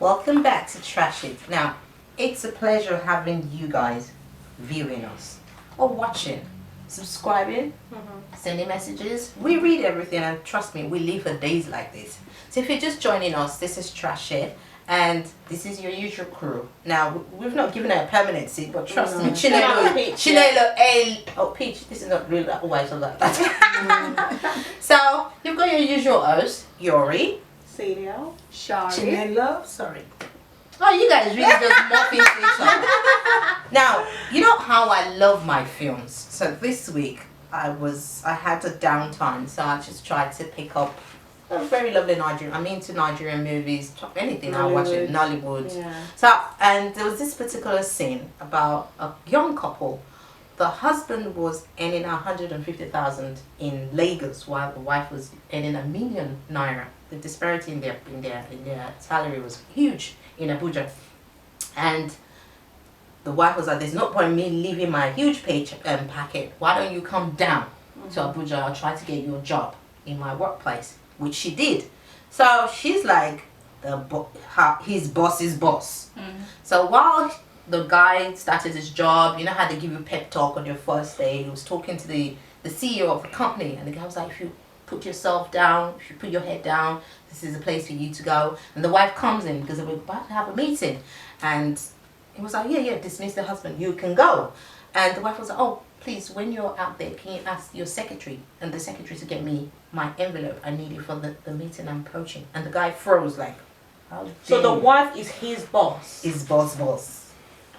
Welcome back to Trash It. Now, it's a pleasure having you guys viewing us or watching, subscribing, sending messages. We read everything, and trust me, we live for days like this. So if you're just joining us, this is Trash It, and this is your usual crew. Now, we've not given her a permanent seat, but trust me, Peach, this is not real, otherwise or like that. So, you've got your usual hosts, Yori, Celia, Shari. sorry. Oh, you guys really just morph into each other. Now, you know how I love my films. So this week I had a downtime, so I just tried to pick up a very lovely Nigerian. I'm into Nigerian movies, anything I watch it, Nollywood. Yeah. So, and there was this particular scene about a young couple. The husband was earning 150,000 in Lagos, while the wife was earning ₦1 million. The disparity in their salary was huge in Abuja, and the wife was like, "There's no point in me leaving my huge packet. Why don't you come down to Abuja? I'll try to get you a job in my workplace," which she did. So she's like his boss's boss. So while the guy started his job, you know how they give you a pep talk on your first day. He was talking to the CEO of the company, and the guy was like, "If you put yourself down, if you put your head down, this is a place for you to go." And the wife comes in because they were about to have a meeting, and he was like, yeah, dismiss the husband, you can go. And the wife was like, "Oh, please, when you're out there, can you ask your secretary and the secretary to get me my envelope? I need it for the meeting I'm approaching." And the guy froze like, "How So the dare you?" wife is his boss. His boss.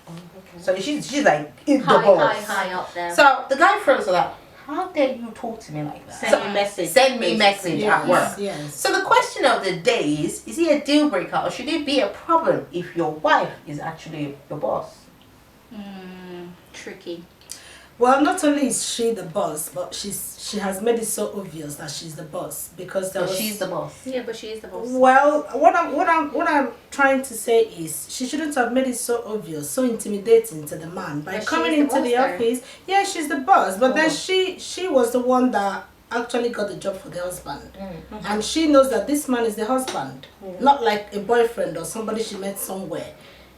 Oh, okay. So she's like, the boss. High up there. So the guy froze like, "How dare you talk to me like that?" Send me message. Send me message at work. Yes. So the question of the day is it a deal breaker, or should it be a problem if your wife is actually your boss? Tricky. Well, not only is she the boss, but she has made it so obvious that she's the boss because She's the boss. Yeah, but she is the boss. Well, what I'm trying to say is she shouldn't have made it so obvious, so intimidating to the man by But coming she is into the the boss office. Yeah, she's the boss, but then she was the one that actually got the job for the husband, and she knows that this man is the husband, not like a boyfriend or somebody she met somewhere.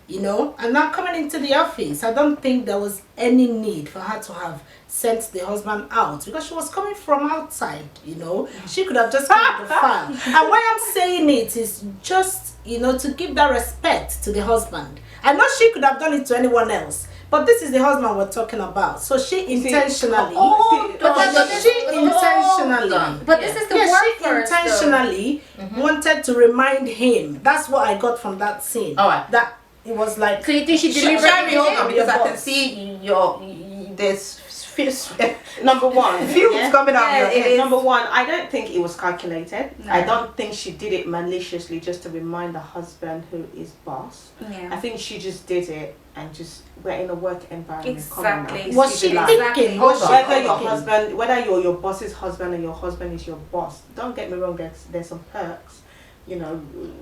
You know, and now coming into the office, I don't think there was any need for her to have sent the husband out because she was coming from outside, you know. She could have just come with the fan. And why I'm saying it is just, you know, to give that respect to the husband. I know she could have done it to anyone else, but this is the husband we're talking about. So she intentionally, But this is the work first, she intentionally wanted to remind him. That's what I got from that scene. All right. That it was like. So you think she deliberately Shari, hold on, did? because I Your can boss. see there's Number one. fumes coming out. Yeah, of your head. number one, I don't think it was calculated. No. I don't think she did it maliciously just to remind the husband who is boss. Yeah. I think she just did it and just we're in a work environment. Come on now. Exactly. It's Was she civilized. thinking? Hold Was on. she Whether your thinking? husband, whether you're your boss's husband or your husband is your boss, don't get me wrong. There's some perks, you know,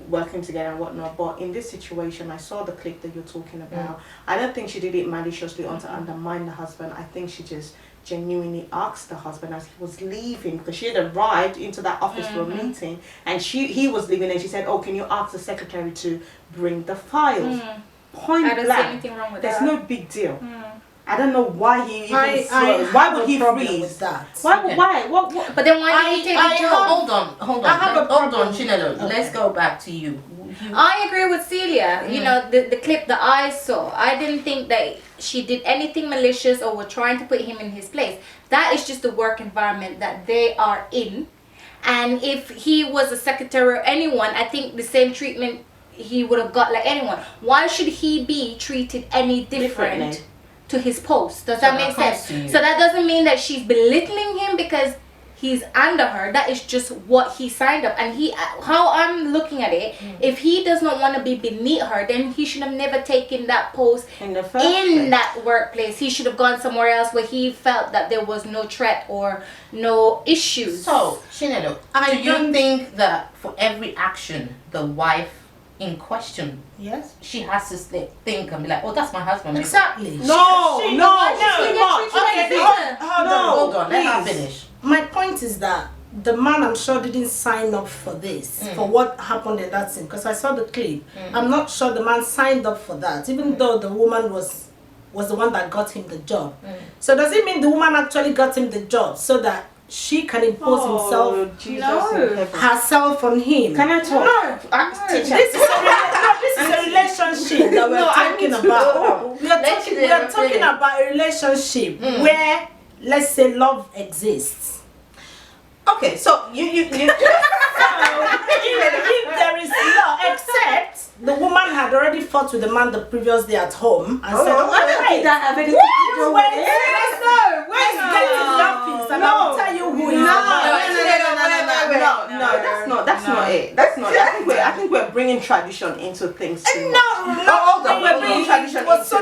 working together and whatnot. But in this situation, I saw the clip that you're talking about. I don't think she did it maliciously or to undermine the husband. I think she just genuinely asked the husband as he was leaving, because she had arrived into that office for a meeting, and he was leaving, and she said, "Oh, can you ask the secretary to bring the files?" Point I don't see blank. anything wrong with There's that. no big deal. I don't know why he even I froze. Why have would a he problem freeze? with that. Why? Okay. Why? What? But then why did he take the job? Hold on. I have a Hold problem. on, Chinelo. Okay. Let's go back to you. I agree with Celia. You know, the clip that I saw, I didn't think that she did anything malicious or were trying to put him in his place. That is just the work environment that they are in. And if he was a secretary or anyone, I think the same treatment he would have got like anyone. Why should he be treated any different Differently. to his post? Does So that that make comes sense? to you. So that doesn't mean that she's belittling him because he's under her. That is just what he signed up. And how I'm looking at it, if he does not want to be beneath her, then he should have never taken that post In the first place. that workplace. He should have gone somewhere else where he felt that there was no threat or no issues. So, Chinelo, do you think that for every action the wife in question, Yes. she has to think and be like, "Oh, that's my husband"? Exactly. No, Hold on, Hold on, let her finish. My point is that the man, I'm sure, didn't sign up for this, for what happened in that scene, because I saw the clip. I'm not sure the man signed up for that, even though the woman was the one that got him the job. So does it mean the woman actually got him the job so that she can impose herself on him? Can I talk? This is a relationship that we're talking about. We are talking about a relationship where, let's say, love exists. Okay, so you So, if there is love, except the woman had already fought with the man the previous day at home and said, Did that have anything to do with it? Where's getting love? And I'll tell you who is No, that's not it. That's not it. I think we're bringing tradition into things too. We're bringing tradition into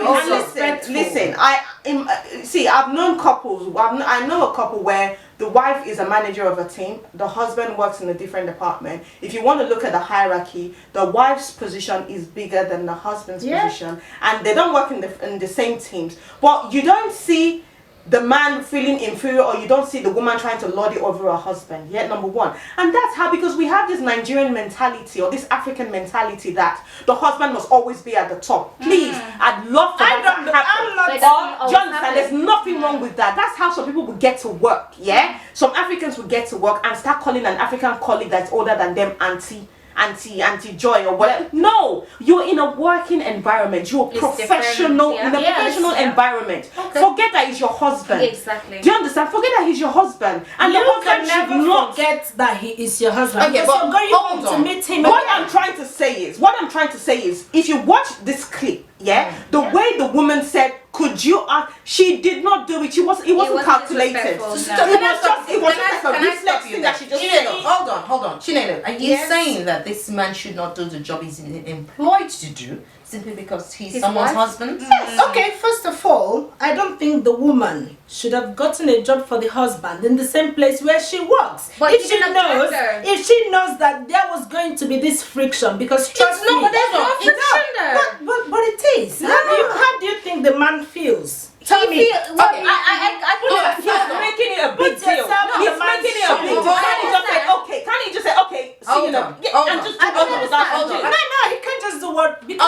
it. Listen, I've known couples. I know a couple where the wife is a manager of a team, the husband works in a different department. If you want to look at the hierarchy, the wife's position is bigger than the husband's position, and they don't work in the same teams. But you don't see the man feeling inferior, or you don't see the woman trying to lord it over her husband. Yet, number one. And that's how, because we have this Nigerian mentality or this African mentality that the husband must always be at the top. Please, I'd love for that to happen. Jonathan, there's nothing wrong with that. That's how some people would get to work, yeah? Some Africans would get to work and start calling an African colleague that's older than them auntie Joy or whatever. No, you're in a working environment. You're professional in a professional environment. Okay. Forget that he's your husband. Exactly. Do you understand? Forget that he's your husband. And you the husband can never not forget that he is your husband. Okay, but going home to meet him. What I'm trying to say is, if you watch this clip, the way the woman said, "Could you?" She did not do it. It wasn't calculated. It was just like a reflex thing that she just said. Hold on. Chinelo, are you saying that this man should not do the job he's employed to do simply because he's someone's husband? Yes. Okay, first of all, I don't think the woman should have gotten a job for the husband in the same place where she works. But if she knows that there was going to be this friction, because trust me, but there's no friction there. But it is. How do you think the man feels? Tell me. He's making it a big deal. He's making it a big deal. Can't he just say, okay, hold on. No, he can't just do what, because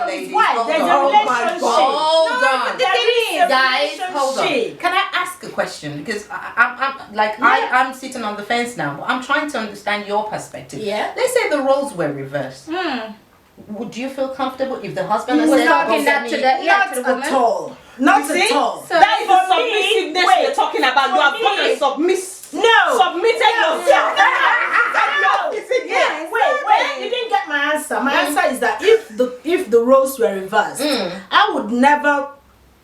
ladies. There's a relationship. Hold on. The thing is, guys, hold on. Can I ask a question? Because I'm sitting on the fence now, but I'm trying to understand your perspective. Yeah. Let's say the roles were reversed. Would you feel comfortable if the husband was said, talking that to the woman? At all. Not at all. So that is the submissiveness we're talking about. You have got to submiss. No. Submitted yourself. Wait. You didn't get my answer. My answer is that if the roles were reversed, I would never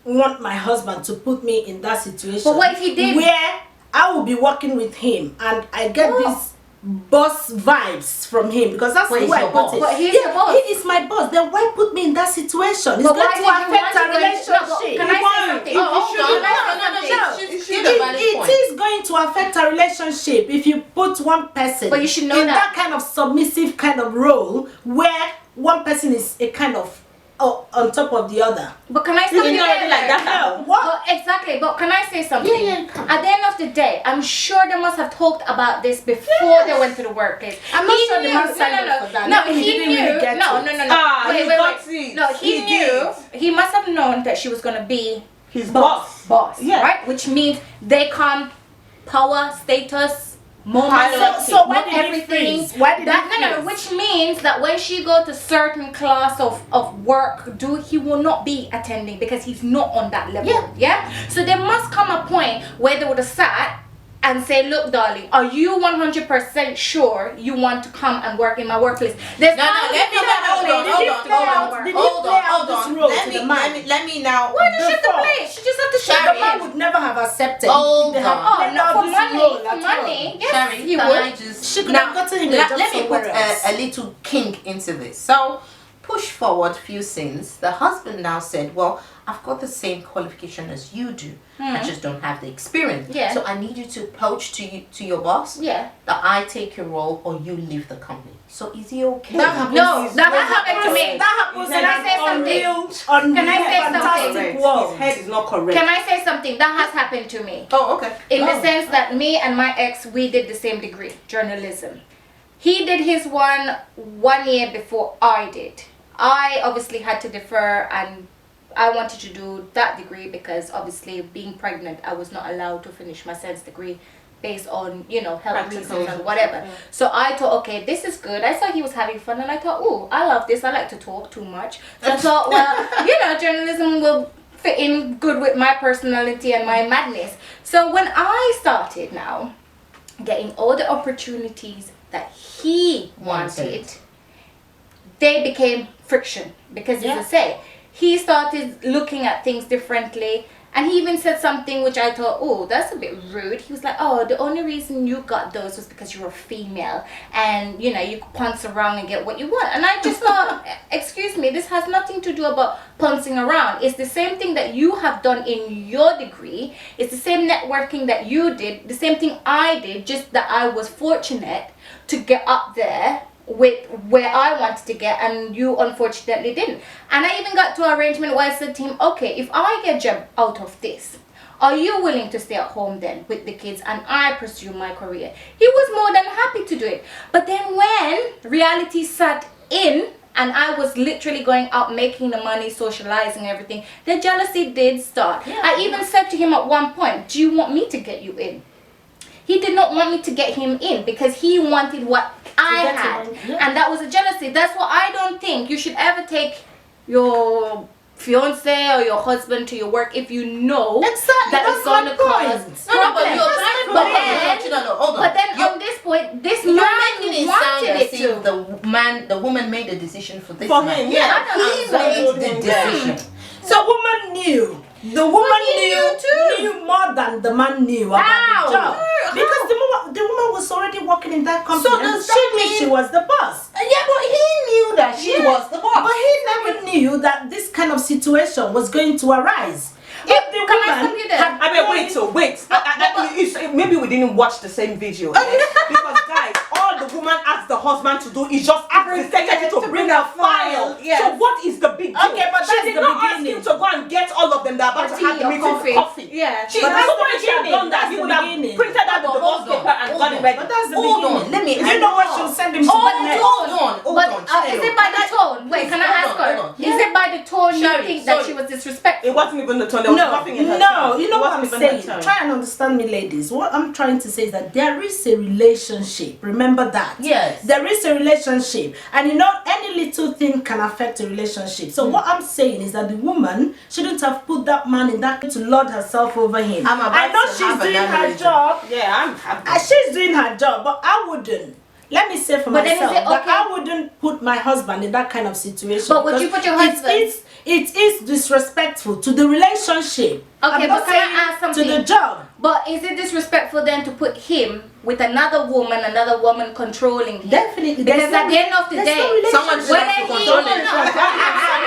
want my husband to put me in that situation. But what if he did? Where I will be working with him and I get this boss vibes from him, because that's the way I put it. But he's the boss. He is my boss. Then why put me in that situation? It's But going to affect our relationship. Can I say something? It is going to affect our relationship if you put one person But you should know in that kind of submissive kind of role where one person is a kind of on top of the other. But can I say something? like that? Well, exactly. But can I say something? At the end of the day, I'm sure they must have talked about this before they went to the workplace. I'm not sure the man signed up for that. No, he didn't knew. Really get No. Wait. No, he knew. He must have known that she was gonna be his boss. Right? Which means they come power, status, more money. So why did everything? Why did Which means that when she go to certain class of work, he will not be attending because he's not on that level. Yeah. So there must come a point where they would have sat and say, look, darling, are you 100% sure you want to come and work in my workplace? Hold on. Let me now. Why does she have to play? She just have to share. The man would never have accepted. For money. Yes, Sherry, he would. She could have gotten him a job let me put somewhere else. a little kink into this. So, push forward a few scenes. The husband now said, well, I've got the same qualification as you do. I just don't have the experience. Yeah. So I need you to approach to your boss. Yeah. That I take your role or you leave the company. So is he okay? That happened to me. That happens. Can I say something? Can I say fantastic something? world. His head is not correct. Can I say something? That has happened to me. Oh, okay. In the sense that me and my ex, we did the same degree, journalism. He did his one year before I did. I obviously had to defer, and I wanted to do that degree because obviously being pregnant, I was not allowed to finish my science degree based on, you know, health reasons and whatever. Yeah. So I thought, okay, this is good. I saw he was having fun, and I thought, oh, I love this. I like to talk too much. So I thought, well, you know, journalism will fit in good with my personality and my madness. So when I started now getting all the opportunities that he wanted, they became friction because, as I say, he started looking at things differently. And he even said something which I thought, oh, that's a bit rude. He was like, oh, the only reason you got those was because you're a female. And, you know, you punch around and get what you want. And I just thought, excuse me, this has nothing to do about pouncing around. It's the same thing that you have done in your degree. It's the same networking that you did. The same thing I did, just that I was fortunate to get up there with where I wanted to get, and you unfortunately didn't. And I even got to an arrangement where I said to him, okay, if I get a job out of this, are you willing to stay at home then with the kids and I pursue my career? He was more than happy to do it. But then when reality sat in and I was literally going out making the money, socializing, everything, the jealousy did start. I even said to him at one point, do you want me to get you in? He did not want me to get him in because he wanted what I had. And that was a jealousy. That's why I don't think you should ever take your fiance or your husband to your work if you know that it's going to cause but then on this point, this man wanted it to. The woman made a decision for this For man. him, He made the decision. So woman knew. The woman knew more than the man knew about the job. Because the woman was already working in that company. So does she that knew mean she was the boss. Yeah, but he knew that she was the boss. But he never knew that this kind of situation was going to arise. If the woman had I mean, wait. Maybe we didn't watch the same video. Because guys, all the woman asked the husband to do is just ask the secretary to bring a file. So what is the big deal? Okay, but she that's did the not ask beginning. him to go and get all of them that are about to have the meeting coffee. Yeah. She But that's that's the she had done that. beginning. He That's would the have beginning. printed out the divorce paper and got it ready. But that's the Hold beginning. on, let me. You know what she'll send him to Hold next. on. But is it by the tone? Wait, can I ask her? Is it by the tone you Sorry, think that sorry. she was disrespectful? It wasn't even the tone. There was nothing in her tone. You know It what I'm wasn't even her saying? tone. Try and understand me, ladies. What I'm trying to say is that there is a relationship. Remember that. Yes. There is a relationship. And you know, any little thing can affect a relationship. So what I'm saying is that the woman shouldn't have put that man in that to lord herself over him. I'm about I know to she's have doing another her reason. job. Yeah, I'm happy. She's doing her job, but I wouldn't. Let me say for But then is myself it that okay? I wouldn't put my husband in that kind of situation. But would you because put your husband? It is disrespectful to the relationship. Okay, I'm but not can I saying ask something? to the job. But is it disrespectful then to put him with another woman controlling him? Definitely. Because at the end of the there's day, no relationship. Someone should whether have to he control or it. not,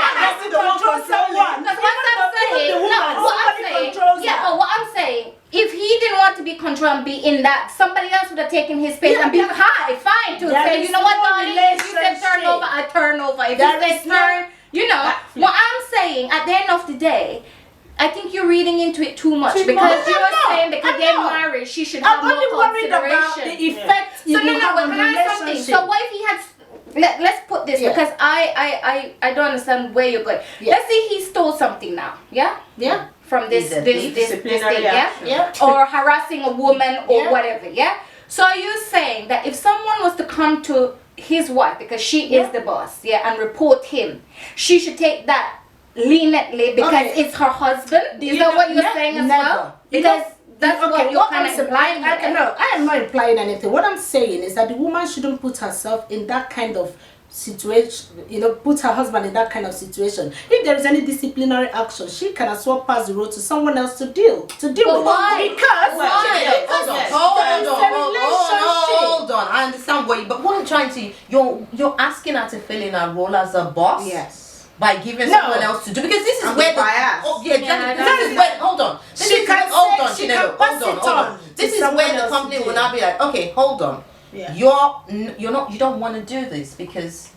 Control someone. Because what I'm saying, the woman, no, what I'm somebody saying, controls yeah, her. but what I'm saying, if he didn't want to be controlled and be in that, somebody else would have taken his space and be fine to There say, is you know what, no darling, if you said turn relationship. over, I turn over. If There you said is no- turn, you know, what I'm saying, at the end of the day, I think you're reading into it too much because much. you're I'm not. saying because I'm they're not. married, she should have I'm more only worried about consideration. the effect So you no, will have but on can the I ask something? relationship. So what if he had? Let's put this Yeah. because I don't understand where you're going. Yeah. Let's say he stole something now, yeah, Yeah. from this He's a this thief. this Disciplinary thing, yeah, action. Yeah. or harassing a woman or Yeah. whatever, yeah. So are you saying that if someone was to come to his wife because she is the boss, yeah, and report him, she should take that leniently because Okay. it's her husband? Is You that know- what you're ne- saying as never. well? You Because know- that's okay, what you're kind I'm of implying. I here. know. I am not implying anything. What I'm saying is that the woman shouldn't put herself in that kind of situation, put her husband in that kind of situation. If there is any disciplinary action, she can as well pass the road to someone else to deal But with. why? Because Why? because Hold there is on. a relationship. Hold on. I understand what you, but what I'm trying to, you're asking her to fill in her role as a boss. Yes. By giving No. someone else to do, because this is I'm where biased. Yeah, this is where, hold on. This She is can where, hold say- on, she Chinelo, can pass hold it on. on This to is someone where the else company to will do. now be like, okay, hold on. Yeah. You don't want to do this because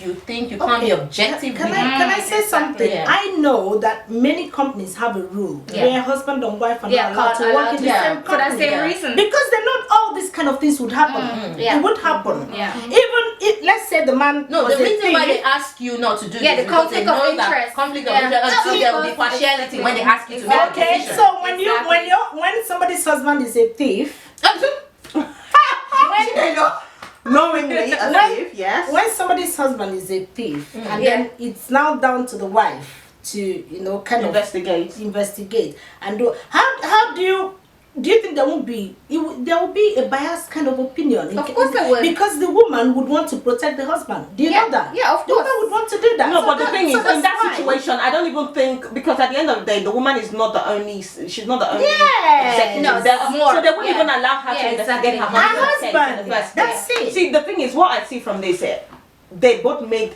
you think you can't be objective. Can I say something? Yeah. I know that many companies have a rule where husband and wife are not allowed to work in the same for that company. same reason. Because they know all these kind of things would happen. It would happen. Even if, let's say the man was the a reason why thief, they ask you not to do The this is because they conflict know of that interest. conflict of interest until there will be partiality when they ask you to make a okay, decision. so when somebody's husband is a thief, Knowingly a thief, yes. when somebody's husband is a thief, and then it's now down to the wife to kind Investigate. of investigate and do how do you think there will be a biased kind of opinion? Of course there would. Because the woman would want to protect the husband. Do you know that? Yeah, of The course. woman would want to do that. No, but the thing is, in that's that fine. situation, I don't even think, because at the end of the day, the woman is not the only, she's not the only Yeah. executive. No, there's more. So they wouldn't Yeah. even allow her to Yeah, investigate her exactly. Her husband's case in the husband. first That's place. it. See, the thing is, what I see from this, they both made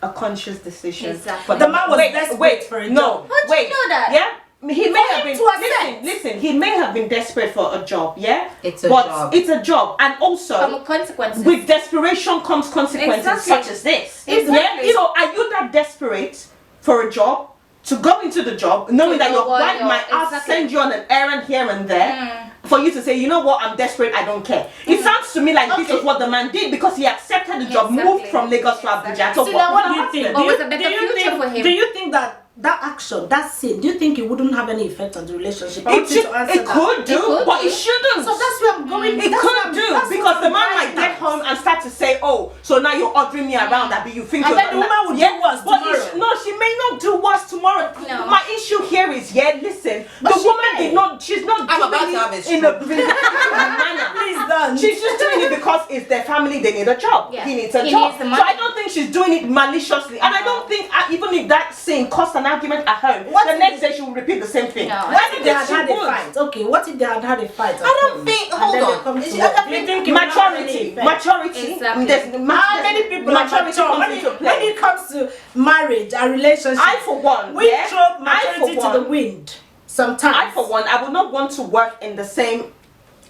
a conscious decision. Exactly. But The man was desperate for a no, job. How do you know that? Yeah. He may For have him been to accept. listen. He may have been desperate for a job, yeah. It's a but job. it's a job, and also From consequences. with desperation comes consequences Exactly. such as this. Exactly. Yeah? So are you that desperate for a job to go into the job, knowing that know your what wife you're- might exactly. send you on an errand here and there, for you to say, you know what, I'm desperate, I don't care. It sounds to me like this is what the man did, because he accepted the job, Exactly. moved from Lagos to Abuja to So work now what with do her you think? husband. What was a better future for him? Do you think that action, that sin, do you think it wouldn't have any effect on the relationship? I want you to answer It that. could do, could but do. it shouldn't. So that's where I'm going. It That's could what I'm- do, that's because what the man I'm might get at. home and start to say, oh, so now you're ordering me around, that you think And you're then the woman would do worse but tomorrow. no, she may not do worse tomorrow. No. My issue here is, listen, But the she woman may. did not, she's not I'm doing about to have a it in a stroke. manner. Please don't. She's just doing it because it's their family, they need a job. Yeah. He needs a He job. needs the So money. I don't think she's doing it maliciously. And I don't think, even if that sin caused an argument at home, What the if- next day she will repeat the same thing. No. What if they had She had a would. fight? Okay, what if they had had a fight? at I don't home? think- And hold then they on. come to It's- work? I Do you think think it would have any Maturity, effect? maturity. Exactly. How many people are maturity mature comes when into it, play. when it comes to marriage and relationship? I for one, we yeah, throw I for maturity to the one, wind sometimes. I for one, I would not want to work in the same.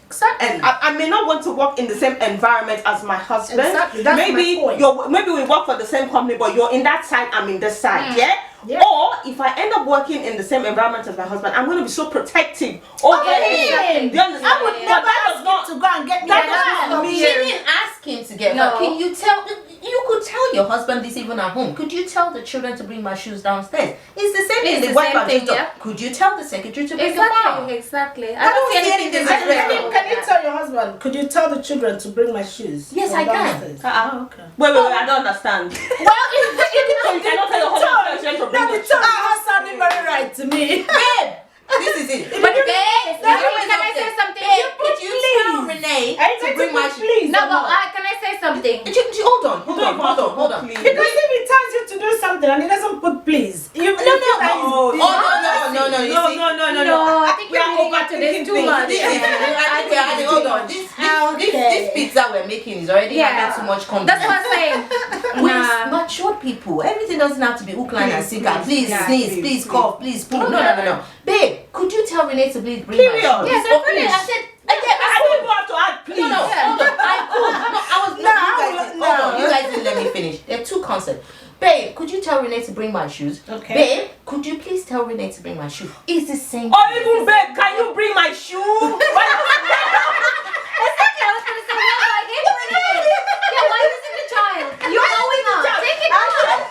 Exactly. And I may not want to work in the same environment as my husband. Exactly, that's maybe my point. maybe we work for the same company, but you're in that side, I'm in this side, yeah? Yeah. Or if I end up working in the same environment as my husband, I'm going to be so protective over him. Do you understand? I would But never that does ask not. you to go and get me that a does not job. mean- She didn't ask him to get No. her. Can you tell? You could tell your husband this even at home. Could you tell the children to bring my shoes downstairs? It's the same thing. It's The the wife same has thing, just done. yeah. Could you tell the secretary to bring your file? Exactly. I don't see anything different different. about Can you that. tell your husband? Could you tell the children to bring my shoes? Yes, from I can. downstairs? Oh, okay. Wait, I don't understand. Well, So you cannot tell your husband to bring no, your the tone not sounding very right to me. Babe, this is it. But babe, can I say something? Babe, could you tell Renee I to need bring to my put shoes? please. No, or but not? can I say something? Hold on. Please. Because if he tells you to do something and he doesn't put please, you No. Oh, you no. You see? No, I think We you're are reading into this overthinking too things. much. This is, I think, hold on. This pizza we're making is already having too much content. That's what I'm saying. We're mature people. Everything doesn't have to be hook, line, and sinker. Please sneeze, please cough, please poo. No. Babe, could you tell Renee to please bring my Period. shoes? Yes, Oh, definitely. please. I said, I don't even have to add please. No, hold on. I was hold on. You guys didn't let me finish. There are two concepts. Babe, could you tell Renee to bring my shoes? Okay. Babe, could you please tell Renee to bring my shoes? It's the same. Or even babe, can you bring my shoe? exactly. I was going to say, well, I gave her an A. Yeah, why using the child? You're going out. Take it out.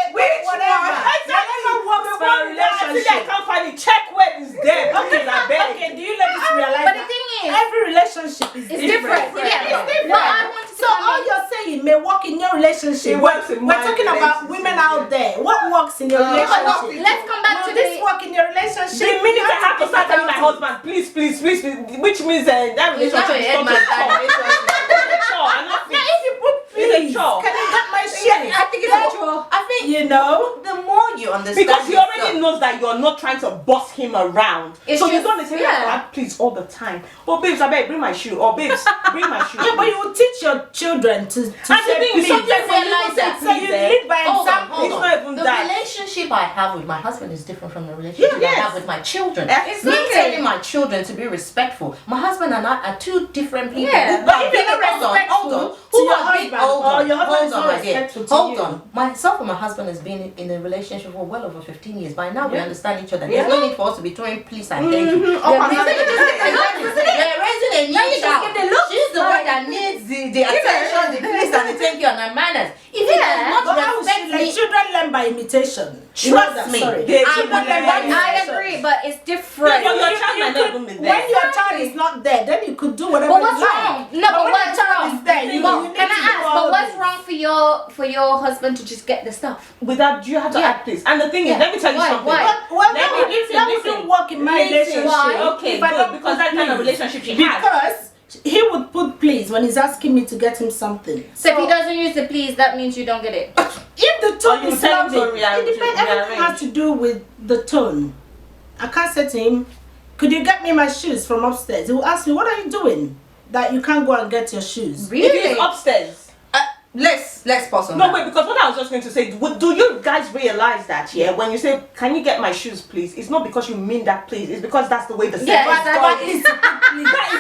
Which Whatever. one? Whatever works for a I relationship. can't find it. Check where it's there. Okay, I beg. Okay, do you let us realize But the that thing is, every relationship is it's different? different. Yeah. It's different. Well, I want to So all you're saying may work in your relationship. It works in We're my talking about relationship, women out there. What works in your relationship? let's come back Will to this the... work in your relationship? The minute I have to start telling my about it. husband, please, which means that It's not relationship your is not head, a chore. I'm not Now, if you put It's a please, chore. can you get my shit? I think it's a chore. I think You know? the more you understand Because he already yourself- knows that you're not trying to boss him around. It's so you just- don't say, yeah. please, all the time. Oh, babes, I beg, bring my shoe. Or babes, bring my shoe. Yeah, but you will teach your children to And the say thing is, please. sometimes when you realize say that- So you please, lead by Hold on, example. hold It's on. not even The that. relationship relationship I have with my husband is different from the relationship I have with my children. Exactly. Me telling my children to be respectful. My husband and I are two different people. Yeah. But if you're not respectful to your husband, or your husband is not respectful to Hold you. on. Myself and my husband has been in a relationship for well over 15 years. By now we understand each other. There's no need for us to be throwing please and thank you. They're raising a new child. She's the one that needs the attention, the please and the thank you and the manners. If he does not But how respect should, like, me, children learn by imitation. Trust me. Sorry. I agree, but it's different. But your child might not even be there. When your child is not there, then you could do whatever But what's you like. wrong? No, but when what's your child wrong? is there, you But need can to I do ask? all But what's this. wrong for your husband to just get the stuff? Without you have to Yeah. act this. And the thing is, Yeah. let me tell you Why? something. Why? Well, Let me listen, that listen. wouldn't work in my Listen. relationship. Why? Okay, If I good, don't because put that kind of please. relationship she has. Because he would put please when he's asking me to get him something. So if he doesn't use the please, that means you don't get it. If the tone you is tell him to loving, rearrange, it depends. Everything rearrange. has to do with the tone. I can't say to him, "Could you get me my shoes from upstairs?" He will ask me, "What are you doing that you can't go and get your shoes?" If it's upstairs. let's pause on No, that. wait, because what I was just going to say, do you guys realize that, when you say, can you get my shoes, please? It's not because you mean that, please. It's because that's the way the sentence goes. That is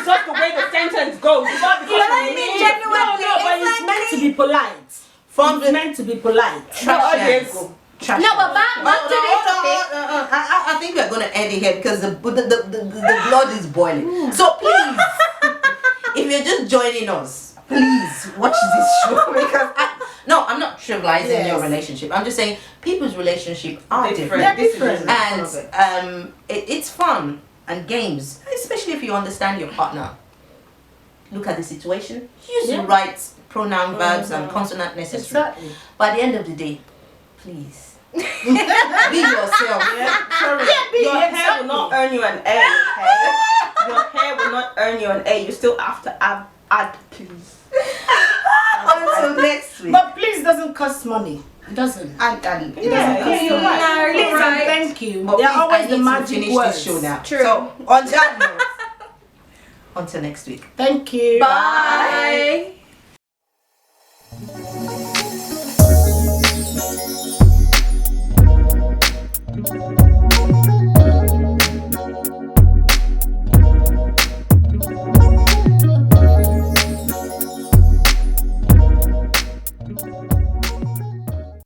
just the way the sentence goes. It's not because you mean genuinely. No, but it's meant to be polite. It's meant to be polite. Trash. No, but back to this topic. I think we're going to end it here because the blood is boiling. So please, if you're just joining us, please watch this show because I'm not trivializing your relationship. I'm just saying people's relationship are different. They're different. And it's fun and games, especially if you understand your partner. Look at the situation. Use the right pronoun, verbs, and consonant necessary. Exactly. By the end of the day, please. Be yourself. Sorry, your hair will not earn you an A, okay? Your hair will not earn you an A. You still have to add please. Until next week. But please doesn't cost money. It doesn't. And It doesn't cost you're money. right. Please and thank you. But They're please, always I the need to magic finish words. this show now. True. So on that note, until next week. Thank you. Bye.